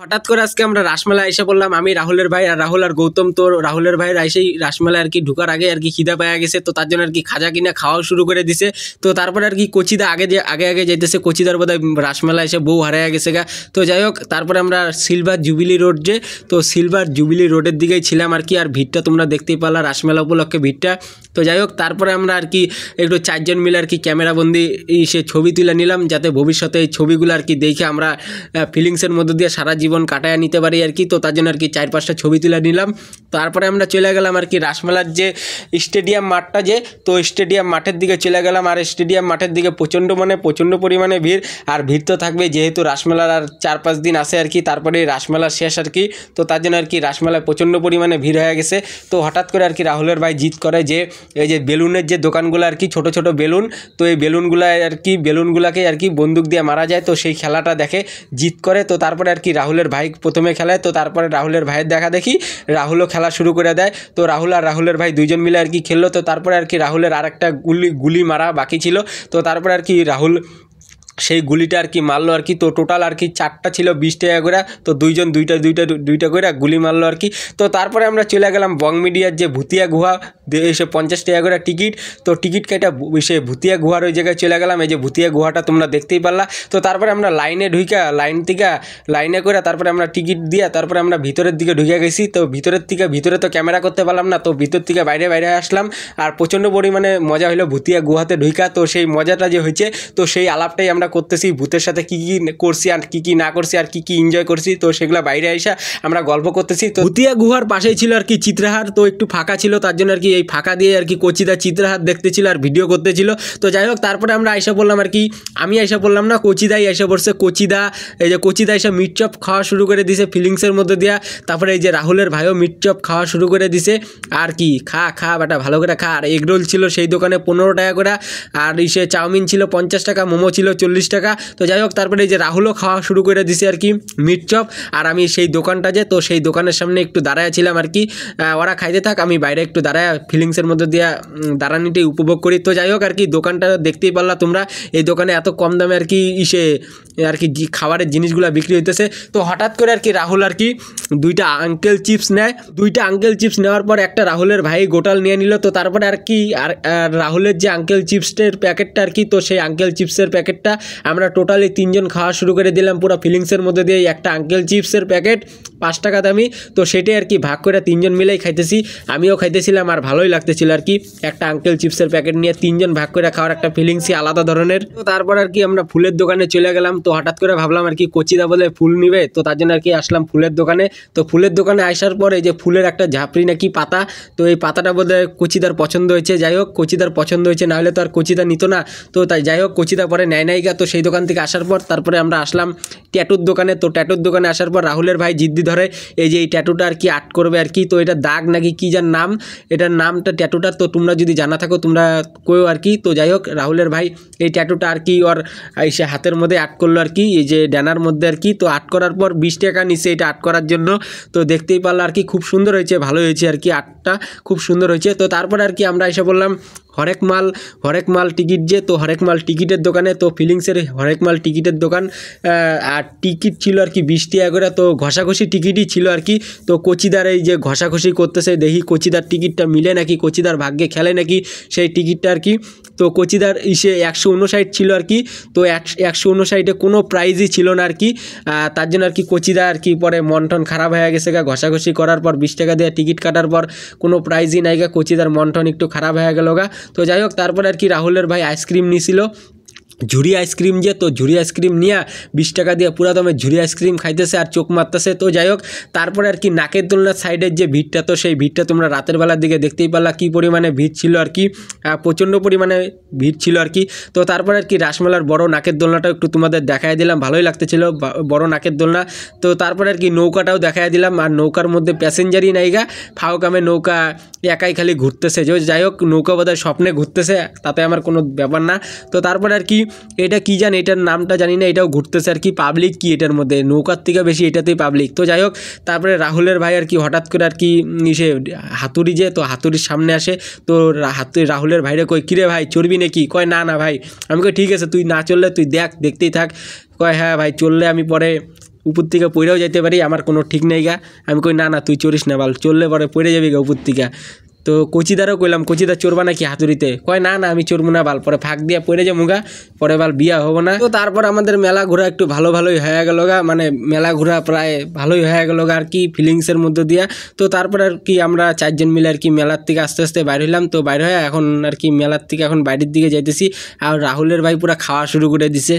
হঠাৎ করে আজকে আমরা রাসমেলা এসে বললাম, আমি রাহুলের ভাই আর রাহুল আর গৌতম। তো রাহুলের ভাইয়ের এসেই রাসমেলা আর কি ঢুকার আগে আর কি খিদা পাওয়া গেছে, তো তার জন্য আর কি খাজা কিনা খাওয়াও শুরু করে দিছে। তো তারপরে আর কি কচিদা আগে যাইতেছে, কচিদার বোধহয় রাসমেলা এসে বউ হারাইয়া গেছে গা। তো যাই হোক, তারপরে আমরা সিলভার জুবিলি রোড তো সিলভার জুবিলি রোডের দিকেই ছিলাম আর কি। আর ভিড়টা তোমরা দেখতেই পারলা, রাসমেলা উপলক্ষে ভিড়টা। তো যাই হোক, তারপরে আমরা আর কি একটু 4 জন মিলে আর কি ক্যামেরাবন্দি সে ছবি তুলে নিলাম, যাতে ভবিষ্যতে এই ছবিগুলো আর কি দেখে আমরা ফিলিংসের মধ্যে দিয়ে সারা জীবন কাটায় নিতে পারি আর কি। তো তার জন্য আর কি 4-5টা ছবি তুলে নিলাম। তারপরে আমরা চলে গেলাম আর কি রাসমেলার যে স্টেডিয়াম মাঠটা, তো স্টেডিয়াম মাঠের দিকে চলে গেলাম। আর স্টেডিয়াম মাঠের দিকে প্রচণ্ড পরিমাণে ভিড়। আর ভিড় তো থাকবে, যেহেতু রাসমেলার আর 4-5 দিন আছে আর কি, তারপরে রাসমেলা শেষ আর কি। তো তার জন্য আর কি রাসমেলায় প্রচণ্ড পরিমাণে ভিড় হয়ে গেছে। তো হঠাৎ করে আর কি রাহুলের ভাই জিদ করে যে এই যে বেলুনের যে দোকানগুলো আর কি, ছোট ছোট বেলুন, তো এই বেলুনগুলাকে আর কি বন্দুক দিয়ে মারা যায়। তো সেই খেলাটা দেখে জিদ করে। তো তারপরে আর কি রাহুলের ভাই প্রথমে খেলায়, তো তারপরে রাহুলের ভাইয়ের দেখা দেখি রাহুলও খেলা শুরু করে দেয়। তো রাহুল আর রাহুলের ভাই 2জন মিলে আর কি খেললো। তো তারপরে আর কি রাহুলের আরেকটা গুলি মারা বাকি ছিল। তো তারপরে আর কি রাহুল সেই গুলিটা আর কি মারলো আর কি। তো টোটাল আর কি 4টা ছিল 20 টাকা করে। তো 2জন দুইটা করে গুলি মারলো আর কি। তো তারপরে আমরা চলে গেলাম বং মিডিয়ার যে ভুতিয়া গুহা, এসে 50 টাকা করে টিকিট। তো টিকিট কেটে সে ভুতিয়া গুহার ওই জায়গায় চলে গেলাম। এই যে ভুতিয়া গুহাটা তোমরা দেখতেই পারলা। তো তারপরে আমরা লাইনে লাইনে করে তারপরে আমরা টিকিট দিয়ে তারপরে আমরা ভিতরের দিকে ঢুকে গেছি। তো ভিতরে তো ক্যামেরা করতে পারলাম না, তো ভিতর থেকে বাইরে আসলাম। আর প্রচণ্ড পরিমাণে মজা হলো ভুতিয়া গুহাতে ঢুকা। তো সেই মজাটা যে হয়েছে, তো সেই আলাপটাই আমরা করতেছি, ভূতের সাথে কি করছি আর কি না করছি আর কি এনজয় করছি। তো সেগুলো বাইরে এসে আমরা গল্প করতেছি। তো ভুতিয়া গুহার পাশেই ছিল আর কি চিত্রহার, তো একটু ফাঁকা ছিল, তার জন্য আর কি এই ফাঁকা দিয়ে আর কি কচিদা চিত্রহার দেখতেছিল আর ভিডিও করতেছিল। তো যাই হোক, তারপরে আমরা আইসা বললাম আর কি, আমি আইসা বললাম না, কচিদাই এসে পড়ছে। এই যে কচিদা এসে মিট চপ খাওয়া শুরু করে দিছে ফিলিংসের মধ্যে দিয়া। তারপরে এই যে রাহুলের ভাইও মিট চপ খাওয়া শুরু করে দিছে। আর কি খা বেটা, ভালো করে খা। আর এগরোল ছিল সেই দোকানে 15 টাকা করে, আর চাউমিন ছিল 50 টাকা, মোমো ছিল 40 টাকা। তো যাই হোক, তারপরে এই যে রাহুলও খাওয়া শুরু করে দিছে আর কি মিট চপ। আর আমি সেই দোকানটা তো সেই দোকানের সামনে একটু দাঁড়ায় ছিলাম আর কি। ওরা খাইতে থাক, আমি বাইরে একটু দাঁড়ায় ফিলিংসের মধ্যে দিয়ে দাঁড়ানিটাই উপভোগ করি। তো যাই হোক আর কি, দোকানটা দেখতেই পারলা তোমরা, এই দোকানে এত কম দামে আর কি আর কি খাবারের জিনিসগুলো বিক্রি হইতেছে। তো হঠাৎ করে আর কি রাহুল আর কি 2টা আঙ্কেল চিপস নেয়। 2টা আঙ্কেল চিপস নেওয়ার পর একটা রাহুলের ভাই গোটাল নিয়ে নিল। তো তারপরে আর কি আর রাহুলের যে আঙ্কেল চিপসের প্যাকেটটা আর কি, তো সেই আঙ্কেল চিপসের প্যাকেটটা আমরা টোটালি 3 জন খাওয়া শুরু করে দিলাম পুরো ফিলিংসের মধ্যে দিয়ে। একটা আঙ্কেল চিপসের প্যাকেট 5 টাকা দামি। তো সেটাই আর কি ভাগ করে 3 জন মিলেই খাইতেছি, আমিও খাইতেছিলাম আর ভালোই লাগতেছিল আর কি। একটা আঙ্কেল চিপসের প্যাকেট নিয়ে 3 জন ভাগ করে খাওয়ার একটা ফিলিংসই আলাদা ধরনের। তো তারপর আর কি আমরা ফুলের দোকানে চলে গেলাম। তো হঠাৎ করে ভাবলাম আর কি কচিদা বলে ফুল নিবে, তো তার জন্য আর কি আসলাম ফুলের দোকানে। তো ফুলের দোকানে আসার পরে যে ফুলের একটা ঝাপড়ি নাকি পাতা, তো এই পাতাটা বোধহয় কচিদার পছন্দ হয়েছে। যাই হোক, কচিদার পছন্দ হয়েছে, নাহলে তো আর কচিদা নিত না। তো তাই যাই হোক, কচিদা পরে নেয় গা। তো সেই দোকান থেকে আসার পর তারপরে আমরা আসলাম ট্যাটুর দোকানে। তো ট্যাটুর দোকানে আসার পর রাহুলের ভাই জিদ্দি ধরে এই যে এই ট্যাটুটা আর কি আর্ট করবে আর কি। তো এটা দাগ নাকি কি যার নাম, এটার নামটা ট্যাটুটা, তো তোমরা যদি জানা থাকো তোমরা কইও আর কি। তো যাই হোক, রাহুলের ভাই এই ট্যাটুটা আর কি ওর সে হাতের মধ্যে আর্ট করলো আর কি, এই যে ডানার মধ্যে আর কি। তো আর্ট করার পর 20 টাকা নিছে এটা আর্ট করার জন্য। তো দেখতেই পারলো আর কি, খুব সুন্দর হয়েছে, ভালো হয়েছে আর কি, আর্টটা খুব সুন্দর হয়েছে। তো তারপরে আর কি আমরা এসে বললাম হরেক মাল টিকিট তো হরেক মাল টিকিটের দোকানে। তো ফিলিংসের হরেক মাল টিকিটের দোকান। আর টিকিট ছিল আর কি 20 টাকা করে। তো ঘষাঘষি টিকিটই ছিল আর কি। তো কচিদার এই যে ঘষাঘষি করতেছে, দেখি কচিদার টিকিটটা মিলে নাকি, কচিদার ভাগ্যে খেলে নাকি সেই টিকিটটা আর কি। তো কচিদার 159 ছিল আর কি। তো 159-এ কোনো প্রাইজই ছিল না আর কি। তার জন্য আর কি কচিদা আর কি পরে মন টন খারাপ হয়ে গেছে গা, ঘষাঘষি করার পর 20 টাকা দিয়ে টিকিট কাটার পর কোনো প্রাইজই নাই গা, কচিদার মন টন একটু খারাপ হয়ে গেল গা। তো যাই হোক, তারপরে আর কি রাহুলের ভাই আইসক্রিম নিয়েছিল, ঝুড়ি আইসক্রিম তো ঝুড়ি আইসক্রিম নিয়ে 20 টাকা দিয়ে পুরা দামে ঝুড়ি আইসক্রিম খাইতেছে আর চোখ মারতেছে। তো যাই হোক, তারপরে আর কি নাকের দোলনার সাইডের যে ভিড়টা, তো সেই ভিড়টা তোমরা রাতের বেলার দিকে দেখতেই পারলা কি পরিমাণে ভিড় ছিল আর কি, প্রচণ্ড পরিমাণে ভিড় ছিল আর কি। তো তারপরে আর কি রাসমেলার বড় নাকের দোলনাটাও একটু তোমাদের দেখাই দিলাম, ভালোই লাগতেছিল বড় নাকের দোলনা। তো তারপরে আর কি নৌকাটাও দেখাই দিলাম, আর নৌকার মধ্যে প্যাসেঞ্জারই নাই গা, ফাও কামে নৌকা একাই খালি ঘুরতেছে। যাই হোক, নৌকা বোধহয় স্বপ্নে ঘুরতেছে, তাতে আমার কোনো ব্যাপার না। তো তারপরে আর কি এটা কি জানি, এটার নামটা জানি না, এটাও ঘুরতেছে আর কি। পাবলিক কি এটার মধ্যে, নৌকার থেকে বেশি এটাতেই পাবলিক। তো যাই হোক, তারপরে রাহুলের ভাই আর কি হঠাৎ করে আর কি সে হাতুড়ি তো হাতুড়ির সামনে আসে। তো রাহুলের ভাইরে কই, কিরে ভাই চড়বি নাকি? কয় না ভাই। আমি কই ঠিক আছে, তুই না চললে তুই দেখতেই থাক। কয় হ্যাঁ ভাই, চললে আমি পরে উপর থেকে পড়েও যেতে পারি, আমার কোনো ঠিক নেই গা। আমি কই না না তুই চড়িস না বাল, চললে পরে পড়ে যাবি গা উপর থেকে। তো কচিদারও কইলাম কচিদা চড়বা নাকি হাতুড়িতে, কয় না না আমি চড়বো না বাল, পরে ফাঁক দিয়া পড়ে যাবো গা, পরে বাল বিয়া হবো না। তো তারপর আমাদের মেলা ঘোরা একটু ভালোই হয়ে গেল গা, মানে মেলা ঘোরা প্রায় ভালোই হয়ে গেল গা আর কি ফিলিংসের মধ্যে দিয়া। তো তারপর আর কি আমরা 4 জন মিলে আর কি মেলার থেকে আস্তে আস্তে বাইর হইলাম। তো বাইর হয়ে এখন আর কি মেলার থেকে এখন বাইরের দিকে যাইতেছি। আর রাহুলের ভাই পুরা খাওয়া শুরু করে দিছে।